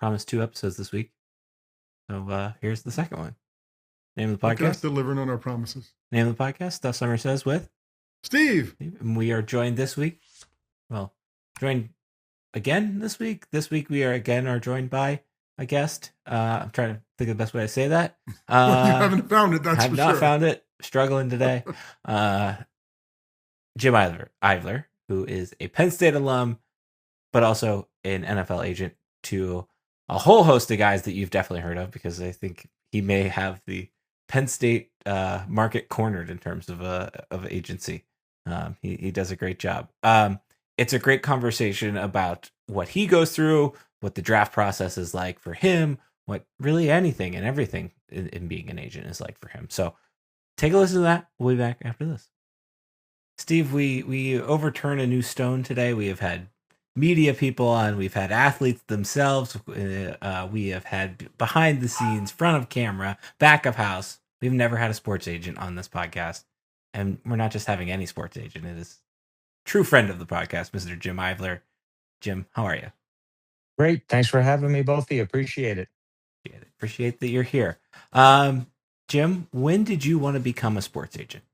promised 2 episodes this week. So here's the second one. Name of the Look at us podcast. delivering on our promises. Name of the podcast, Stuff Summer Says with Steve. And we are joined this week. Well, joined again this week. This week we are joined by a guest. I'm trying to think of the best way to say that. Well, you haven't found it, that's have for not sure. found it. Struggling today. Jim Ivler, who is a Penn State alum, but also an NFL agent to a whole host of guys that you've definitely heard of, because I think he may have the Penn State market cornered in terms of agency. He does a great job. It's a great conversation about what he goes through, what the draft process is like for him, what really anything and everything in being an agent is like for him. So take a listen to that. We'll be back after this. Steve, we overturn a new stone today. We have had media people on. We've had athletes themselves. We have had behind the scenes, front of camera, back of house. We've never had a sports agent on this podcast. And we're not just having any sports agent. It is a true friend of the podcast, Mr. Jim Ivler. Jim, how are you? Great. Thanks for having me, both of you. Appreciate it. Appreciate that you're here. Jim, when did you want to become a sports agent?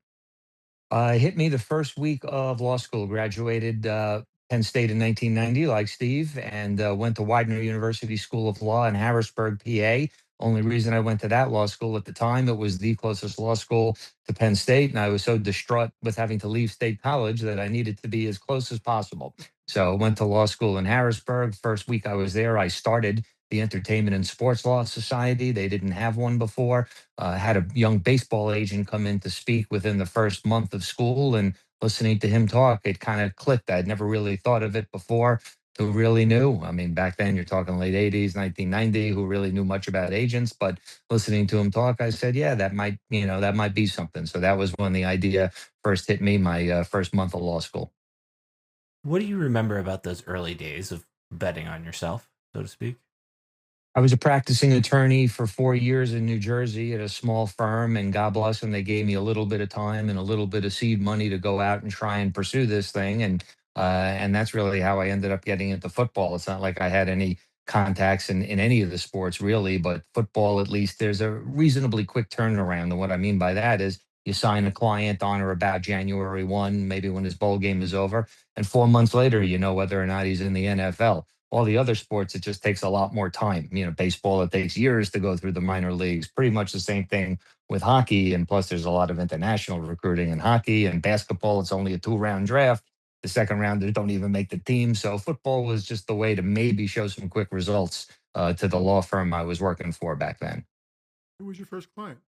Hit me the first week of law school. Graduated Penn State in 1990, like Steve, and went to Widener University School of Law in Harrisburg, PA. Only reason I went to that law school at the time, it was the closest law school to Penn State, and I was so distraught with having to leave State College that I needed to be as close as possible. So I went to law school in Harrisburg. First week I was there, I started the Entertainment and Sports Law Society. They didn't have one before. Had a young baseball agent come in to speak within the first month of school, and listening to him talk, it kind of clicked. I'd never really thought of it before. Who really knew? I mean, back then you're talking late 80s, 1990, who really knew much about agents, but listening to him talk, I said, yeah, that might be something. So that was when the idea first hit me, my first month of law school. What do you remember about those early days of betting on yourself, so to speak? I was a practicing attorney for 4 years in New Jersey at a small firm, and God bless them, they gave me a little bit of time and a little bit of seed money to go out and try and pursue this thing. And that's really how I ended up getting into football. It's not like I had any contacts in any of the sports really, but football, at least there's a reasonably quick turnaround. And what I mean by that is you sign a client on or about January 1, maybe when his bowl game is over, and 4 months later, you know whether or not he's in the NFL. All the other sports, it just takes a lot more time. Baseball, it takes years to go through the minor leagues. Pretty much the same thing with hockey. And plus, there's a lot of international recruiting in hockey. And basketball, it's only a 2 round draft. The second rounders don't even make the team. So football was just the way to maybe show some quick results to the law firm I was working for back then. Who was your first client?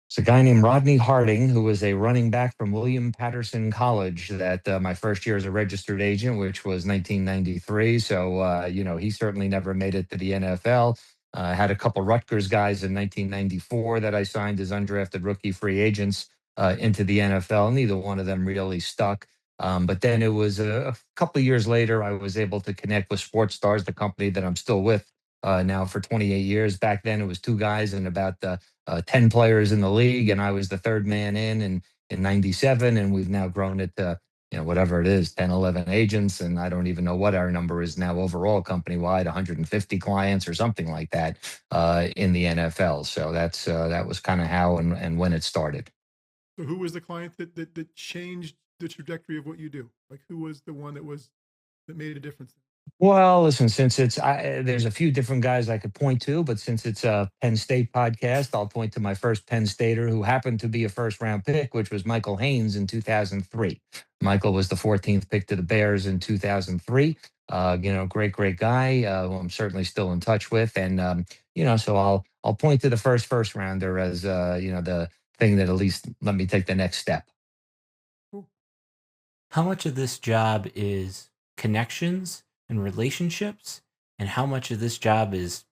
It's a guy named Rodney Harding, who was a running back from William Patterson College that my first year as a registered agent, which was 1993. So, he certainly never made it to the NFL. Had a couple Rutgers guys in 1994 that I signed as undrafted rookie free agents into the NFL. Neither one of them really stuck. But then it was a couple of years later, I was able to connect with Sports Stars, the company that I'm still with now for 28 years. Back then, it was two guys and about 10 players in the league, and I was the third man in 97, and we've now grown it to whatever it is, 10, 11 agents, and I don't even know what our number is now overall company wide, 150 clients or something like that in the NFL. So that was kind of how and when it started. So who was the client that changed the trajectory of what you do? Like, who was the one that made a difference? Well, listen, since there's a few different guys I could point to, but since it's a Penn State podcast, I'll point to my first Penn Stater, who happened to be a first round pick, which was Michael Haynes in 2003. Michael was the 14th pick to the Bears in 2003. Great guy, who I'm certainly still in touch with. And, so I'll point to the first rounder as, the thing that at least let me take the next step. How much of this job is connections and relationships, and how much of this job is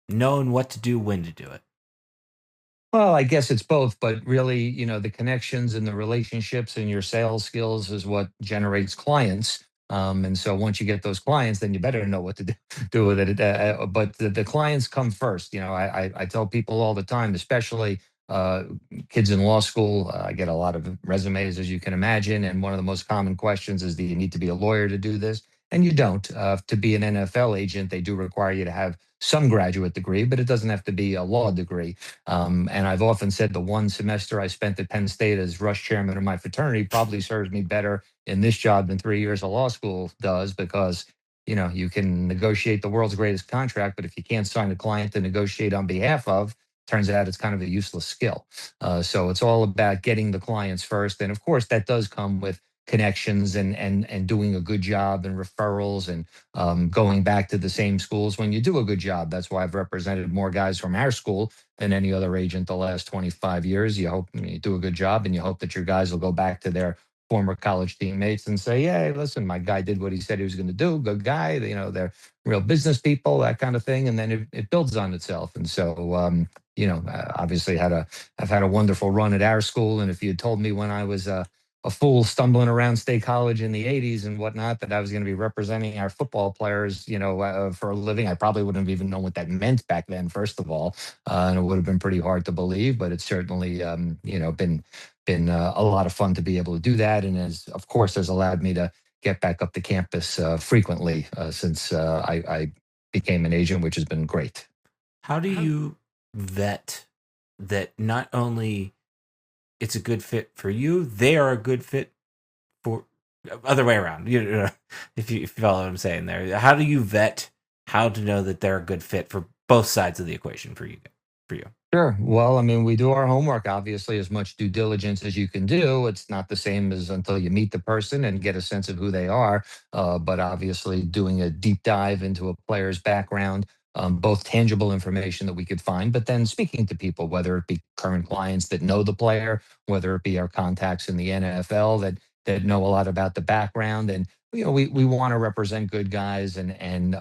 knowing what to do, when to do it? Well, I guess it's both, but really, the connections and the relationships and your sales skills is what generates clients. And so once you get those clients, then you better know what to do with it. But the clients come first. I tell people all the time, especially kids in law school, I get a lot of resumes, as you can imagine. And one of the most common questions is, do you need to be a lawyer to do this? and you don't. To be an NFL agent, they do require you to have some graduate degree, but it doesn't have to be a law degree. And I've often said the one semester I spent at Penn State as rush chairman of my fraternity probably serves me better in this job than 3 years of law school does, because you can negotiate the world's greatest contract, but if you can't sign a client to negotiate on behalf of, turns out it's kind of a useless skill. So it's all about getting the clients first, and of course that does come with connections and doing a good job and referrals and going back to the same schools when you do a good job. That's why I've represented more guys from our school than any other agent the last 25 years. You hope you do a good job, and you hope that your guys will go back to their former college teammates and say, "Yeah, hey, listen, my guy did what he said he was going to do. Good guy." They're real business people, that kind of thing, and then it builds on itself. And so, obviously, I've had a wonderful run at our school. And if you had told me when I was a fool stumbling around State College in the '80s and whatnot that I was going to be representing our football players, for a living, I probably wouldn't have even known what that meant back then. First of all, and it would have been pretty hard to believe, but it's certainly, been a lot of fun to be able to do that, and of course has allowed me to get back up to campus frequently since I became an agent, which has been great. How do How, you vet that not only it's a good fit for you, they are a good fit for other way around? If you follow what I'm saying there, how do you vet how to know that they're a good fit for both sides of the equation for you? For you, Sure. Well, I mean, we do our homework, obviously, as much due diligence as you can do. It's not the same as until you meet the person and get a sense of who they are. But obviously, doing a deep dive into a player's background, both tangible information that we could find, but then speaking to people, whether it be current clients that know the player, whether it be our contacts in the NFL that know a lot about the background. And we want to represent good guys, and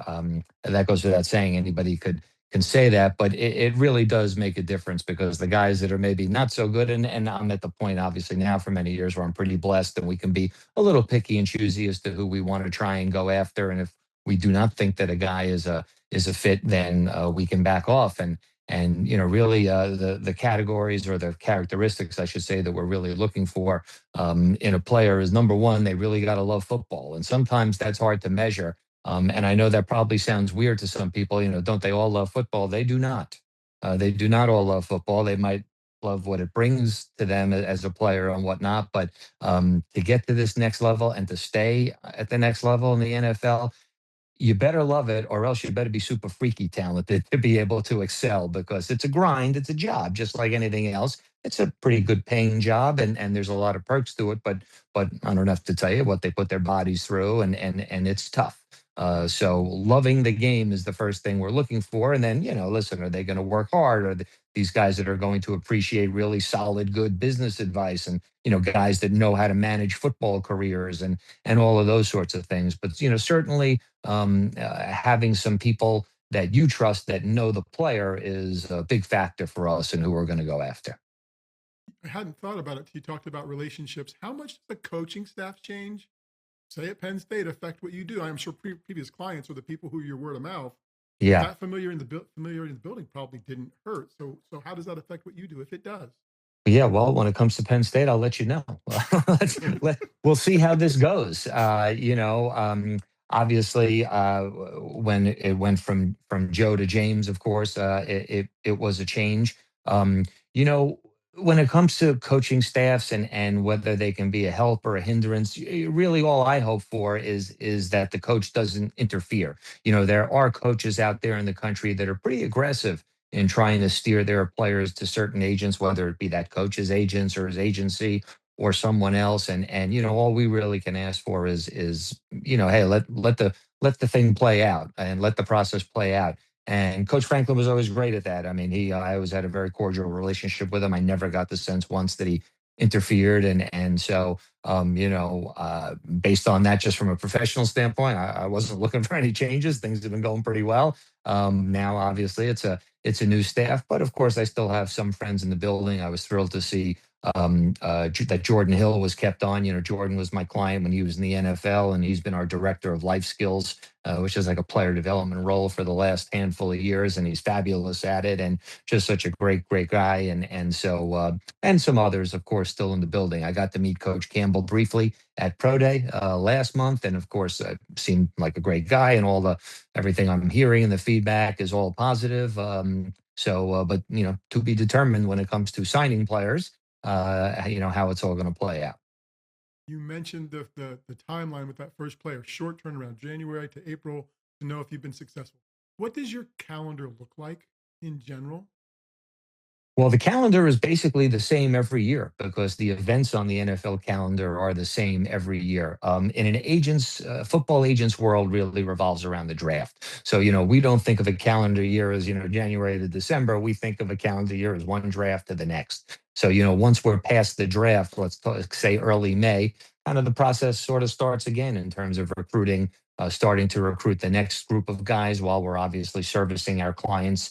that goes without saying. Anybody can say that, but it really does make a difference, because the guys that are maybe not so good, and I'm at the point obviously now for many years where I'm pretty blessed and we can be a little picky and choosy as to who we want to try and go after. And if we do not think that a guy is a fit, then we can back off. And really the categories, or the characteristics I should say, that we're really looking for in a player is, number one, they really got to love football, and sometimes that's hard to measure. And I know that probably sounds weird to some people. Don't they all love football? They do not. They do not all love football. They might love what it brings to them as a player and whatnot. But to get to this next level and to stay at the next level in the NFL, you better love it, or else you better be super freaky talented to be able to excel, because it's a grind, it's a job just like anything else. It's a pretty good paying job, and there's a lot of perks to it, but I don't have to tell you what they put their bodies through, and it's tough. So loving the game is the first thing we're looking for. And then, listen, are they going to work hard? These guys that are going to appreciate really solid, good business advice, and, guys that know how to manage football careers, and all of those sorts of things. But, certainly having some people that you trust that know the player is a big factor for us and who we're going to go after. I hadn't thought about it. You talked about relationships. How much does the coaching staff change, say at Penn State, affect what you do? I'm sure previous clients or the people who are your word of mouth, Yeah. that familiarity in the building probably didn't hurt. So how does that affect what you do, if it does? Yeah, well, when it comes to Penn State, I'll let you know. We'll see how this goes. Obviously, when it went from Joe to James, of course, it was a change. Um, you know, when it comes to coaching staffs and whether they can be a help or a hindrance, really all I hope for is that the coach doesn't interfere. There are coaches out there in the country that are pretty aggressive in trying to steer their players to certain agents, whether it be that coach's agents or his agency or someone else. And all we really can ask for is hey, let the thing play out and let the process play out. And Coach Franklin was always great at that. I mean, I always had a very cordial relationship with him. I never got the sense once that he interfered, and so based on that, just from a professional standpoint, I wasn't looking for any changes. Things have been going pretty well. Now, obviously, it's a new staff, but of course, I still have some friends in the building. I was thrilled to see that Jordan Hill was kept on. Jordan was my client when he was in the NFL, and he's been our director of life skills, which is like a player development role for the last handful of years, and he's fabulous at it, and just such a great guy. And some others, of course, still in the building. I got to meet Coach Campbell briefly at Pro Day last month, and of course, seemed like a great guy, and everything I'm hearing and the feedback is all positive. But to be determined when it comes to signing players, how it's all going to play out. You mentioned the timeline with that first player, short turnaround, January to April, to know if you've been successful. What does your calendar look like in general? Well, the calendar is basically the same every year because the events on the NFL calendar are the same every year. In an football agent's world, really revolves around the draft. So, we don't think of a calendar year as, January to December. We think of a calendar year as one draft to the next. So, once we're past the draft, say early May, kind of the process sort of starts again in terms of recruiting, starting to recruit the next group of guys while we're obviously servicing our clients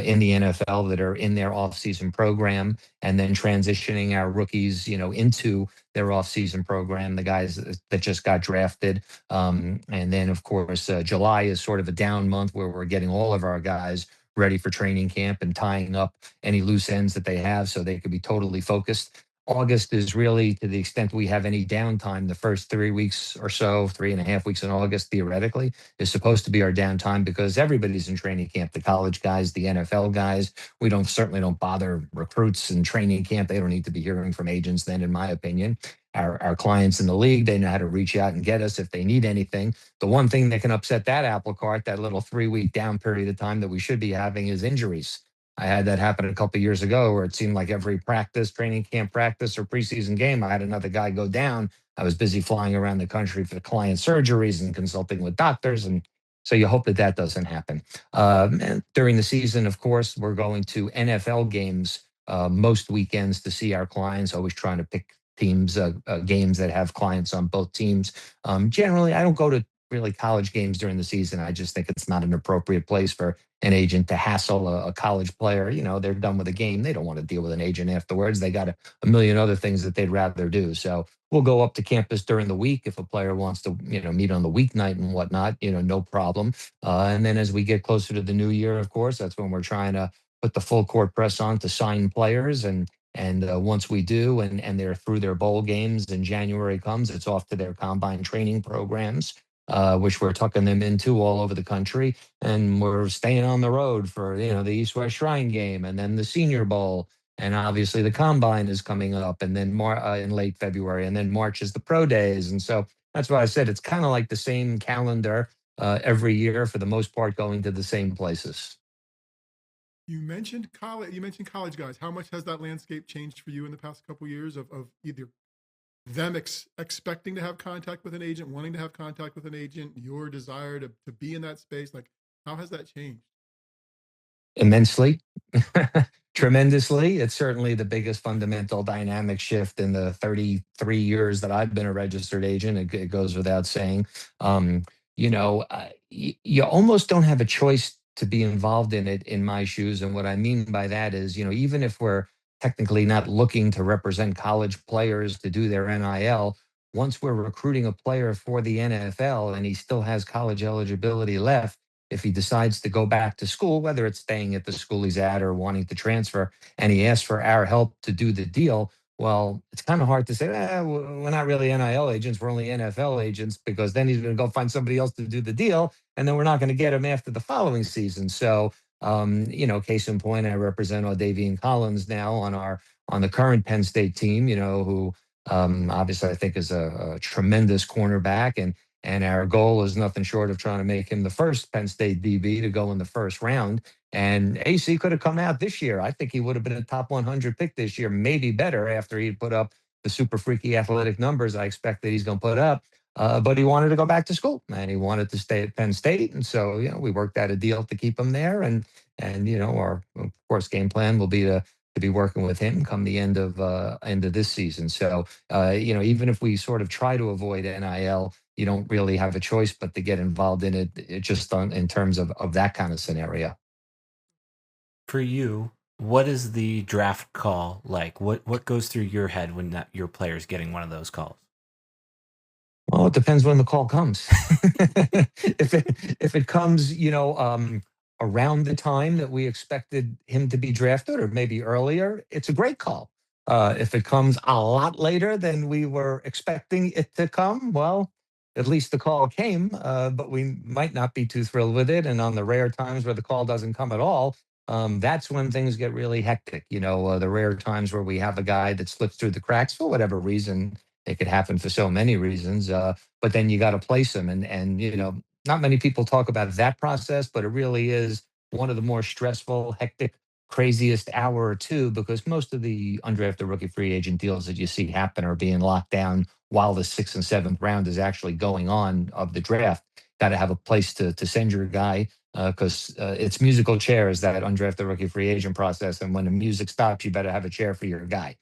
in the NFL that are in their offseason program, and then transitioning our rookies, into their offseason program, the guys that just got drafted. And then, of course, July is sort of a down month where we're getting all of our guys ready for training camp and tying up any loose ends that they have so they could be totally focused. August is really, to the extent we have any downtime, the first 3 weeks or so, 3.5 weeks in August, theoretically, is supposed to be our downtime because everybody's in training camp, the college guys, the NFL guys. We certainly don't bother recruits in training camp. They don't need to be hearing from agents then, in my opinion. Our clients in the league, they know how to reach out and get us if they need anything. The one thing that can upset that apple cart, that little 3 week down period of time that we should be having, is injuries. I had that happen a couple of years ago where it seemed like every practice, training camp practice, or preseason game, I had another guy go down. I was busy flying around the country for client surgeries and consulting with doctors. And so you hope that that doesn't happen. And during the season, of course, we're going to NFL games most weekends to see our clients, always trying to pick games that have clients on both teams. Generally, I don't go to really college games during the season. I just think it's not an appropriate place for an agent to hassle a college player. They're done with a game. They don't want to deal with an agent afterwards. They got a million other things that they'd rather do. So we'll go up to campus during the week if a player wants to, meet on the weeknight and whatnot, no problem. And then as we get closer to the new year, of course, that's when we're trying to put the full court press on to sign players. And once we do, and they're through their bowl games and January comes, it's off to their combine training programs, which we're tucking them into all over the country. And we're staying on the road for, the East West Shrine game and then the Senior Bowl. And obviously the combine is coming up, and then more in late February, and then March is the pro days. And so that's why I said it's kind of like the same calendar every year for the most part, going to the same places. You mentioned college. You mentioned college guys. How much has that landscape changed for you in the past couple of years of either them expecting to have contact with an agent, wanting to have contact with an agent, your desire to be in that space? Like, how has that changed? Immensely, tremendously. It's certainly the biggest fundamental dynamic shift in the 33 years that I've been a registered agent. It goes without saying. You almost don't have a choice to be involved in it in my shoes. And what I mean by that is, even if we're technically not looking to represent college players to do their NIL, once we're recruiting a player for the NFL and he still has college eligibility left, if he decides to go back to school, whether it's staying at the school he's at or wanting to transfer, and he asks for our help to do the deal, well, it's kind of hard to say, we're not really NIL agents, we're only NFL agents, because then he's going to go find somebody else to do the deal, and then we're not going to get him after the following season. So, case in point, I represent Davian Collins now on the current Penn State team, who obviously I think is a tremendous cornerback, and our goal is nothing short of trying to make him the first Penn State DB to go in the first round. And AC could have come out this year. I think he would have been a top 100 pick this year, maybe better after he put up the super freaky athletic numbers I expect that he's going to put up. But he wanted to go back to school and he wanted to stay at Penn State. And so, we worked out a deal to keep him there. And our, of course, game plan will be to be working with him come the end of this season. So, even if we sort of try to avoid NIL, you don't really have a choice but to get involved in it, just in terms of that kind of scenario. For you, what is the draft call like? What goes through your head when your player's getting one of those calls? Well, it depends when the call comes. If it comes, around the time that we expected him to be drafted, or maybe earlier, it's a great call. If it comes a lot later than we were expecting it to come, well, at least the call came, but we might not be too thrilled with it. And on the rare times where the call doesn't come at all, that's when things get really hectic. The rare times where we have a guy that slips through the cracks for whatever reason. It could happen for so many reasons, but then you got to place them, and not many people talk about that process, but it really is one of the more stressful, hectic, craziest hour or two, because most of the undrafted rookie free agent deals that you see happen are being locked down while the sixth and seventh round is actually going on of the draft. Got to have a place to send your guy, because it's musical chairs, that undrafted rookie free agent process, and when the music stops, you better have a chair for your guy.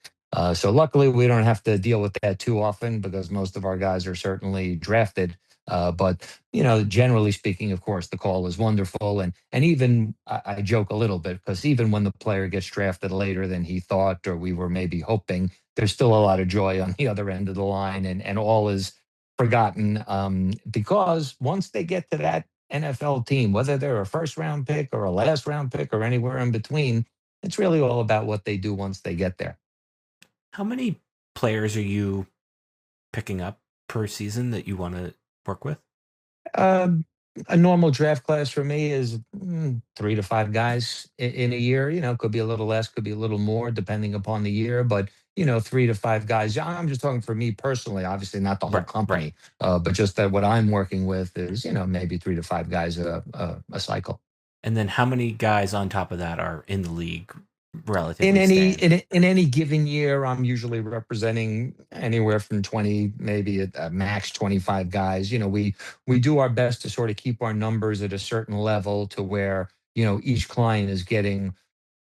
So luckily, we don't have to deal with that too often, because most of our guys are certainly drafted. But generally speaking, of course, the call is wonderful, and even I joke a little bit, because even when the player gets drafted later than he thought, or we were maybe hoping, there's still a lot of joy on the other end of the line, and all is forgotten, because once they get to that NFL team, whether they're a first round pick or a last round pick or anywhere in between, it's really all about what they do once they get there. How many players are you picking up per season that you want to work with? Um, a normal draft class for me is 3 to 5 guys in a year. Could be a little less, could be a little more, depending upon the year. But 3 to 5 guys. Yeah, I'm just talking for me personally. Obviously, not the whole Right, right. company, but just that what I'm working with is maybe 3 to 5 guys a cycle. And then how many guys on top of that are in the league In relatively any staying? in any given year, I'm usually representing anywhere from 20, maybe at max 25 guys. We do our best to sort of keep our numbers at a certain level, to where each client is getting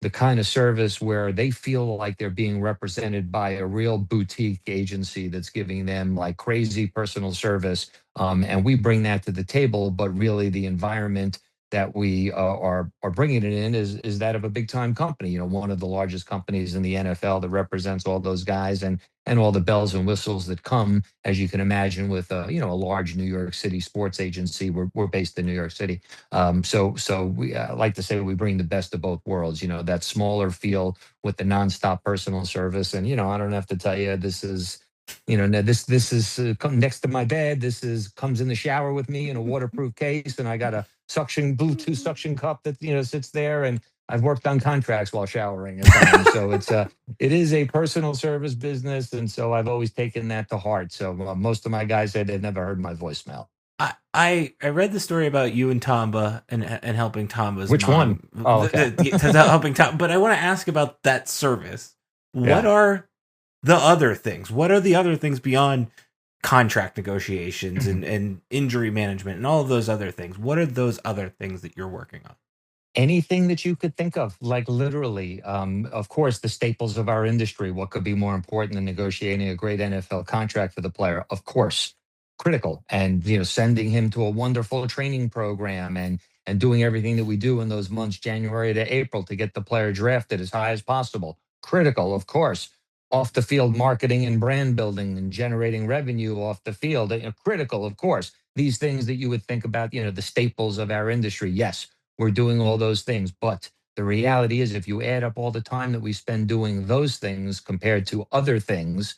the kind of service where they feel like they're being represented by a real boutique agency that's giving them like crazy personal service. And we bring that to the table, but really the environment that we are bringing it in is that of a big time company. One of the largest companies in the NFL that represents all those guys, and all the bells and whistles that come, as you can imagine, with a large New York City sports agency. We're based in New York City, so we like to say we bring the best of both worlds. That smaller feel with the nonstop personal service, and I don't have to tell you, this is. Now this is next to my bed. This is comes in the shower with me in a waterproof case, and I got a Bluetooth suction cup that sits there, and I've worked on contracts while showering at times. So it is a personal service business, and so I've always taken that to heart. So most of my guys said they'd never heard my voicemail. I read the story about you and Tamba, and helping Tamba's Which one? mom, Oh, okay. helping Tom. But I want to ask about that service. What Yeah. are the other things? What are the other things beyond contract negotiations and injury management and all of those other things? What are those other things that you're working on? Anything that you could think of, like literally. Of course, the staples of our industry. What could be more important than negotiating a great NFL contract for the player? Of course, critical. And sending him to a wonderful training program, and doing everything that we do in those months, January to April, to get the player drafted as high as possible. Critical, of course. Off the field marketing and brand building and generating revenue off the field. Critical, of course. These things that you would think about, the staples of our industry. Yes, we're doing all those things. But the reality is, if you add up all the time that we spend doing those things compared to other things,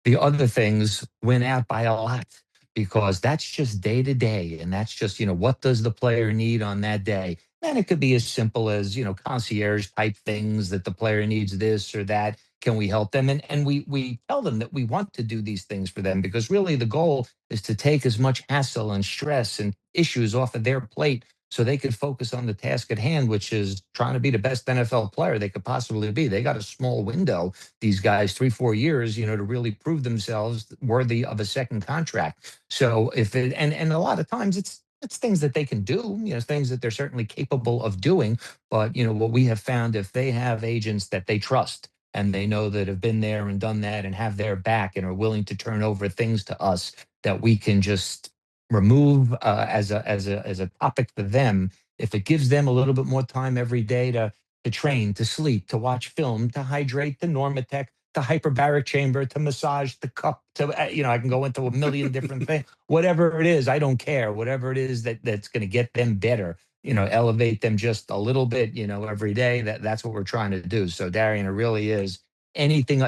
the other things win out by a lot, because that's just day to day. And that's just, what does the player need on that day? And it could be as simple as, concierge type things, that the player needs this or that. Can we help them? And we tell them that we want to do these things for them, because really the goal is to take as much hassle and stress and issues off of their plate, so they could focus on the task at hand, which is trying to be the best NFL player they could possibly be. They got a small window, these guys, 3 4 years, to really prove themselves worthy of a second contract. So if it and a lot of times it's things that they can do, things that they're certainly capable of doing. But what we have found, if they have agents that they trust, and they know that have been there and done that and have their back and are willing to turn over things to us that we can just remove as a topic for them, if it gives them a little bit more time every day to to train, to sleep, to watch film, to hydrate, to normatec, to hyperbaric chamber, to massage, to cup, to I can go into a million different things. Whatever it is, I don't care. Whatever it is that's going to get them better, elevate them just a little bit, every day. That's what we're trying to do. So Darian, it really is anything.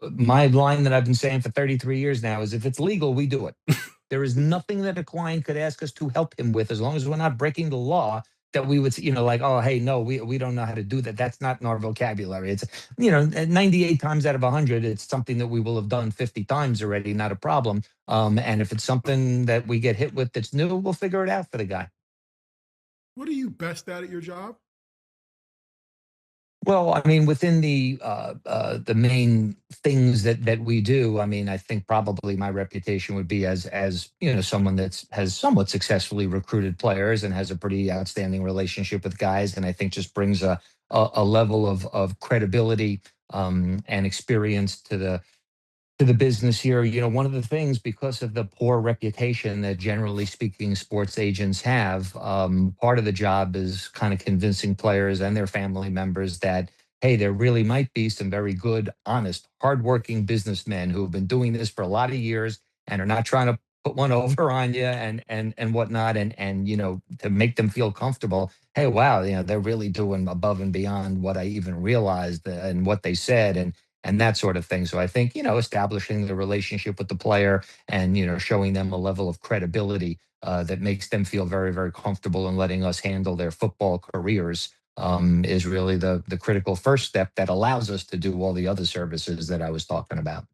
My line that I've been saying for 33 years now is if it's legal, we do it. There is nothing that a client could ask us to help him with as long as we're not breaking the law that we would, like, oh, hey, no, we don't know how to do that. That's not in our vocabulary. It's, 98 times out of 100, it's something that we will have done 50 times already, not a problem. And if it's something that we get hit with that's new, we'll figure it out for the guy. What are you best at your job? Well, I mean, within the main things that we do, I mean, I think probably my reputation would be as someone that's has somewhat successfully recruited players and has a pretty outstanding relationship with guys, and I think just brings a level of credibility and experience to the business here. One of the things, because of the poor reputation that generally speaking sports agents have, part of the job is kind of convincing players and their family members that, hey, there really might be some very good, honest, hardworking businessmen who have been doing this for a lot of years and are not trying to put one over on you and whatnot, and to make them feel comfortable. Hey, wow, they're really doing above and beyond what I even realized and what they said, and that sort of thing. So I think, establishing the relationship with the player and, showing them a level of credibility that makes them feel very, very comfortable in letting us handle their football careers is really the critical first step that allows us to do all the other services that I was talking about.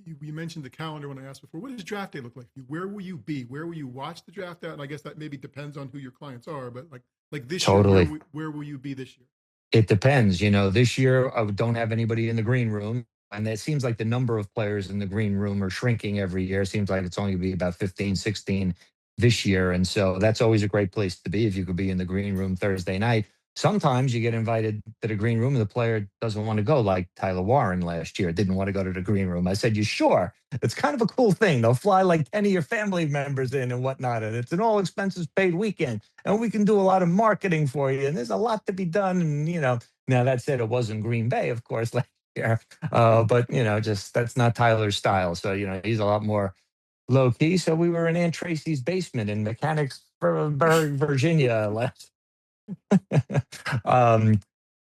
You mentioned the calendar when I asked before. What does draft day look like for you? Where will you be? Where will you watch the draft at? And I guess that maybe depends on who your clients are, but like this year, Totally. where will you be this year? It depends. This year I don't have anybody in the green room. And it seems like the number of players in the green room are shrinking every year. It seems like it's only going to be about 15, 16 this year. And so that's always a great place to be if you could be in the green room Thursday night. Sometimes you get invited to the green room and the player doesn't want to go, like Tyler Warren last year, didn't want to go to the green room. I said, you sure? It's kind of a cool thing. They'll fly like 10 of your family members in and whatnot. And it's an all expenses paid weekend. And we can do a lot of marketing for you. And there's a lot to be done. And, now that said, it wasn't Green Bay, of course, last year. But, just that's not Tyler's style. So, he's a lot more low key. So we were in Aunt Tracy's basement in Mechanicsburg, Virginia last. um,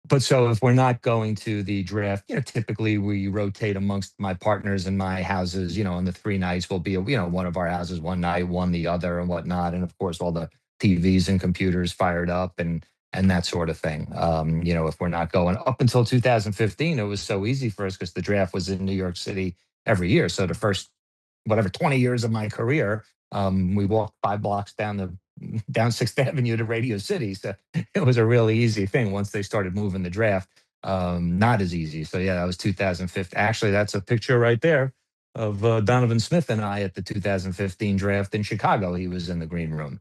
but so if we're not going to the draft, typically we rotate amongst my partners and my houses, on the 3 nights we'll be, one of our houses one night, one the other and whatnot. And of course, all the TVs and computers fired up and that sort of thing. If we're not going up until 2015, it was so easy for us because the draft was in New York City every year. So the first, whatever, 20 years of my career, we walked 5 blocks down 6th Avenue to Radio City. So it was a really easy thing once they started moving the draft. Not as easy. So yeah, that was 2015. Actually, that's a picture right there of Donovan Smith and I at the 2015 draft in Chicago. He was in the green room.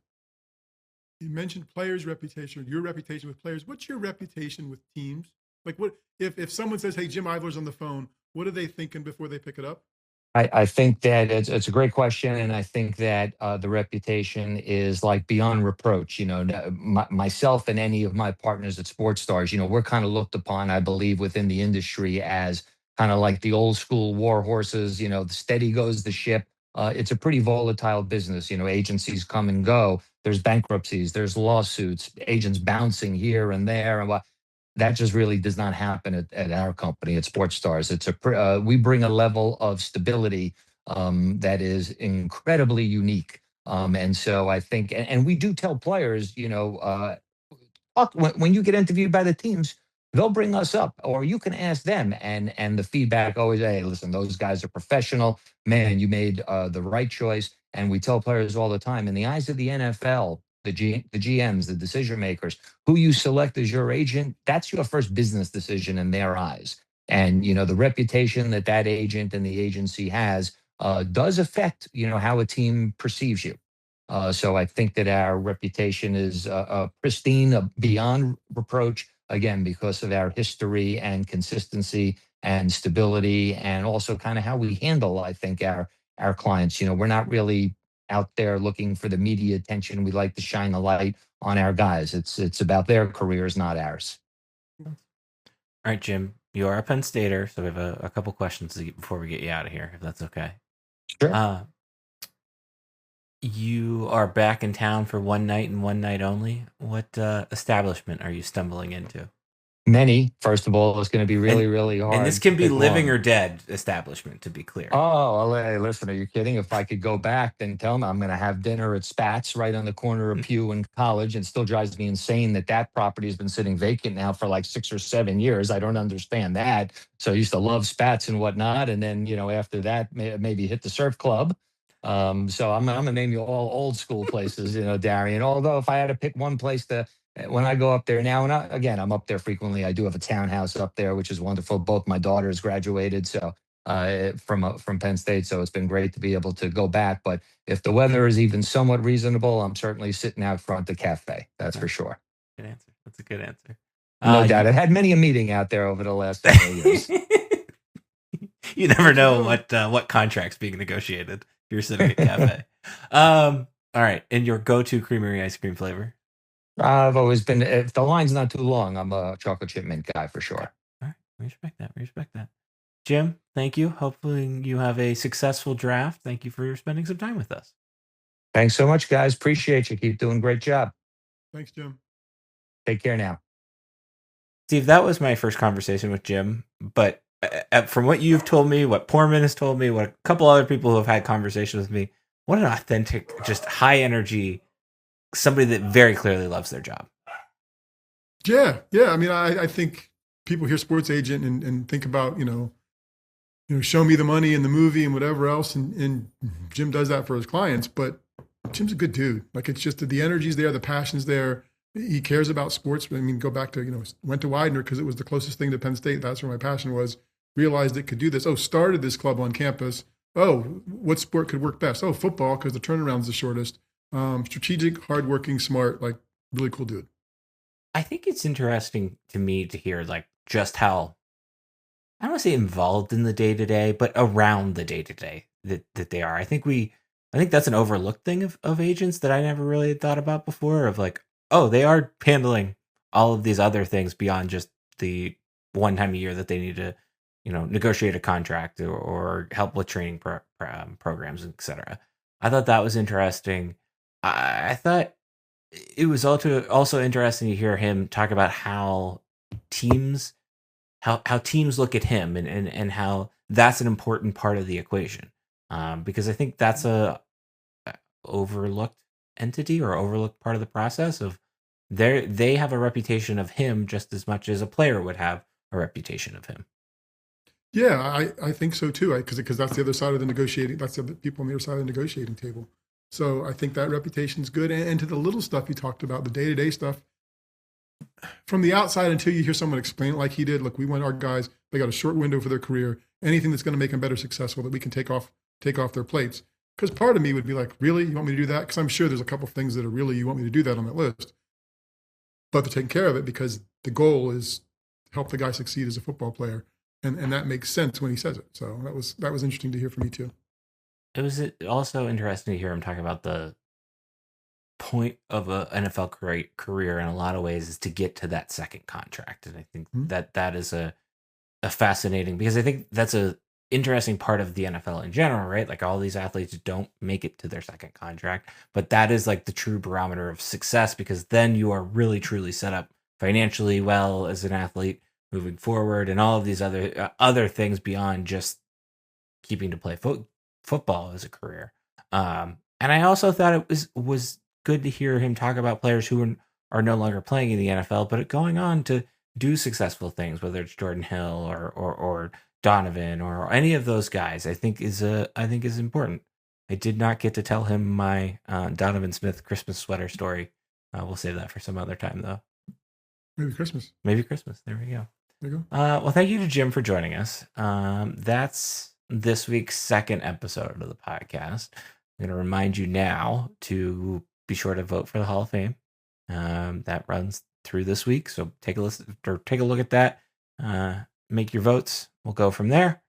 You mentioned players' reputation, your reputation with players. What's your reputation with teams? Like, what if someone says, "Hey, Jim Ivler's on the phone," what are they thinking before they pick it up? I think that it's a great question, and I think that the reputation is like beyond reproach. Myself and any of my partners at Sports Stars, we're kind of looked upon, I believe, within the industry as kind of like the old school war horses. The steady goes the ship. It's a pretty volatile business. Agencies come and go. There's bankruptcies. There's lawsuits. Agents bouncing here and there, and what that just really does not happen at our company at Sports Stars. We bring a level of stability that is incredibly unique. And so I think, and we do tell players, when you get interviewed by the teams, they'll bring us up, or you can ask them. And the feedback always, hey, listen, those guys are professional. Man, you made the right choice. And we tell players all the time, in the eyes of the NFL, the GMs, the decision makers, who you select as your agent, that's your first business decision in their eyes. And the reputation that agent and the agency has does affect how a team perceives you. So I think that our reputation is pristine, beyond reproach, again, because of our history and consistency and stability, and also kind of how we handle, I think, our clients. We're not really out there looking for the media attention. We like to shine the light on our guys. It's about their careers, not ours. All right, Jim, you are a Penn Stater, so we have a couple questions before we get you out of here, if that's okay. Sure. You are back in town for one night and one night only. What establishment are you stumbling into? Many. First of all, it's going to be really, And really and this hard to can be pick living one. or dead establishment, to be clear. Oh, well, hey, listen, are you kidding? If I could go back, then tell me I'm going to have dinner at Spats right on the corner of Pew and College. And still drives me insane that that property has been sitting vacant now for like 6 or 7 years. I don't understand that. So I used to love Spats and whatnot. And then, after that, maybe hit the surf club. So I'm going to name you all old school places, Darian. Although if I had to pick one place when I go up there now, and again, I'm up there frequently. I do have a townhouse up there, which is wonderful. Both my daughters graduated, so from Penn State, so it's been great to be able to go back. But if the weather is even somewhat reasonable, I'm certainly sitting out front the cafe. That's for sure. Good answer. That's a good answer. No doubt. I've had many a meeting out there over the last several years. You never know what contract's being negotiated. You're sitting at cafe. All right, and your go-to creamery ice cream flavor? I've always been. If the line's not too long, I'm a chocolate chip mint guy for sure. All right, we respect that. We respect that. Jim, thank you. Hopefully you have a successful draft. Thank you for spending some time with us. Thanks so much, guys. Appreciate you. Keep doing a great job. Thanks, Jim. Take care now. Steve, that was my first conversation with Jim. But from what you've told me, what Poorman has told me, what a couple other people who have had conversations with me, what an authentic, just high energy, somebody that very clearly loves their job. Yeah. I mean, I think people hear sports agent and think about, show me the money in the movie and whatever else. And Jim does that for his clients, but Jim's a good dude. Like, it's just the energy's there, the passion's there. He cares about sports. I mean, go back to, went to Widener because it was the closest thing to Penn State. That's where my passion was. Realized it could do this. Oh, started this club on campus. Oh, what sport could work best? Oh, football, because the turnaround's the shortest. Strategic, hardworking, smart, like really cool dude. I think it's interesting to me to hear like just how, I don't want to say involved in the day to day, but around the day to day that they are. I think that's an overlooked thing of agents that I never really thought about before. Of like, oh, they are handling all of these other things beyond just the one time a year that they need to, negotiate a contract or help with training programs, etc. I thought that was interesting. I thought it was also interesting to hear him talk about how teams look at him and how that's an important part of the equation, because I think that's a overlooked entity or overlooked part of the process of they have a reputation of him just as much as a player would have a reputation of him. Yeah, I think so too. Because that's the other side of the negotiating. That's the other people on the other side of the negotiating table. So I think that reputation's good. And to the little stuff you talked about, the day-to-day stuff, from the outside until you hear someone explain it like he did. Look, we want our guys. They got a short window for their career. Anything that's going to make them better successful that we can take off their plates. Because part of me would be like, really, you want me to do that? Because I'm sure there's a couple of things that are really you want me to do that on that list. But they're taking care of it because the goal is to help the guy succeed as a football player. And that makes sense when he says it. So that was interesting to hear from me too. It was also interesting to hear him talk about the point of a NFL career in a lot of ways is to get to that second contract. And I think that is a fascinating, because I think that's a interesting part of the NFL in general, right? Like all these athletes don't make it to their second contract, but that is like the true barometer of success, because then you are really truly set up financially well as an athlete moving forward, and all of these other things beyond just keeping to play football as a career. And I also thought it was good to hear him talk about players who are no longer playing in the NFL, but going on to do successful things, whether it's Jordan Hill or Donovan or any of those guys. I think is important. I did not get to tell him my Donovan Smith Christmas sweater story. We'll save that for some other time, though. Maybe Christmas. There we go. There you go. Well, thank you to Jim for joining us. That's this week's second episode of the podcast. I'm going to remind you now to be sure to vote for the Hall of Fame. That runs through this week, so take a look at that. Make your votes. We'll go from there.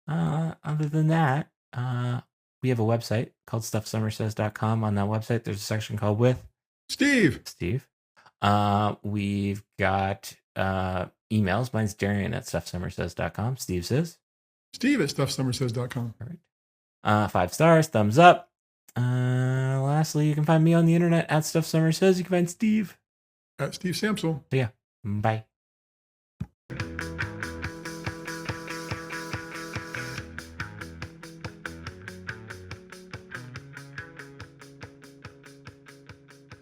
Other than that, we have a website called StuffSummerSays.com. On that website, there's a section called With Steve. We've got emails. Mine's Darian at stuffsummersays.com. Steve says. Steve at stuffsummersays.com. Perfect. 5 stars, thumbs up. Lastly, you can find me on the internet at Stuff Summer Says. You can find Steve At Steve Samsel. So yeah, bye.